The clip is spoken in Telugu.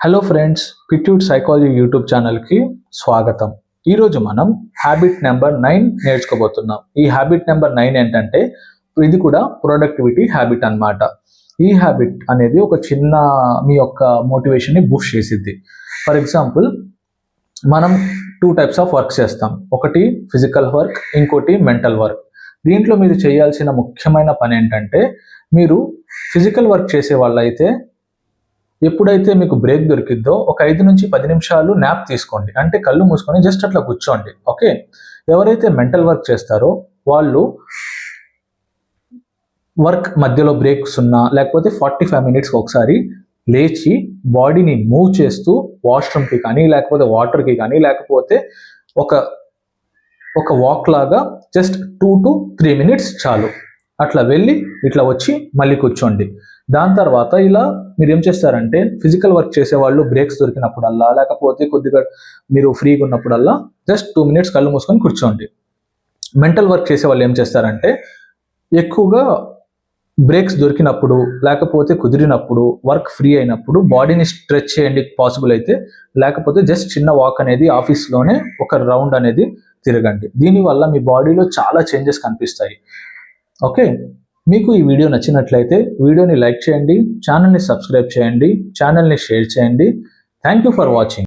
హలో ఫ్రెండ్స్, పిట్యూట్ సైకాలజీ యూట్యూబ్ ఛానల్కి స్వాగతం. ఈరోజు మనం హ్యాబిట్ నెంబర్ 9 నేర్చుకోబోతున్నాం. ఈ హ్యాబిట్ నెంబర్ 9 ఏంటంటే ఇది కూడా ప్రొడక్టివిటీ హ్యాబిట్ అన్నమాట. ఈ హ్యాబిట్ అనేది ఒక చిన్న మీ యొక్క మోటివేషన్ని బూస్ట్ చేసిద్ది. ఫర్ ఎగ్జాంపుల్, మనం 2 టైప్స్ ఆఫ్ వర్క్ చేస్తాం. ఒకటి ఫిజికల్ వర్క్, ఇంకోటి మెంటల్ వర్క్. దీంట్లో మీరు చేయాల్సిన ముఖ్యమైన పని ఏంటంటే, మీరు ఫిజికల్ వర్క్ చేసే వాళ్ళైతే ఎప్పుడైతే మీకు బ్రేక్ దొరికిద్దో ఒక 5 నుంచి 10 నిమిషాలు న్యాప్ తీసుకోండి. అంటే కళ్ళు మూసుకొని జస్ట్ అట్లా కూర్చోండి. ఓకే. ఎవరైతే మెంటల్ వర్క్ చేస్తారో వాళ్ళు వర్క్ మధ్యలో బ్రేక్స్ ఉన్నా లేకపోతే 45 మినిట్స్కి ఒకసారి లేచి బాడీని మూవ్ చేస్తూ వాష్రూమ్కి కానీ లేకపోతే వాటర్కి కానీ లేకపోతే ఒక వాక్ లాగా జస్ట్ 2 to 3 మినిట్స్ చాలు. అట్లా వెళ్ళి ఇట్లా వచ్చి మళ్ళీ కూర్చోండి. దాని తర్వాత ఇలా మీరు ఏం చేస్తారంటే, ఫిజికల్ వర్క్ చేసేవాళ్ళు బ్రేక్స్ దొరికినప్పుడల్లా లేకపోతే కొద్దిగా మీరు ఫ్రీగా ఉన్నప్పుడల్లా జస్ట్ 2 మినిట్స్ కళ్ళు మూసుకొని కూర్చోండి. మెంటల్ వర్క్ చేసే వాళ్ళు ఏం చేస్తారంటే, ఎక్కువగా బ్రేక్స్ దొరికినప్పుడు లేకపోతే కుదిరినప్పుడు వర్క్ ఫ్రీ అయినప్పుడు బాడీని స్ట్రెచ్ చేయండి పాసిబుల్ అయితే, లేకపోతే జస్ట్ చిన్న వాక్ అనేది ఆఫీస్లోనే ఒక రౌండ్ అనేది తిరగండి. దీనివల్ల మీ బాడీలో చాలా చేంజెస్ కనిపిస్తాయి. ఓకే. మీకు ఈ వీడియో నచ్చినట్లయితే వీడియోని లైక్ చేయండి, ఛానల్ని సబ్స్క్రైబ్ చేయండి, ఛానల్ని షేర్ చేయండి. Thank you for watching.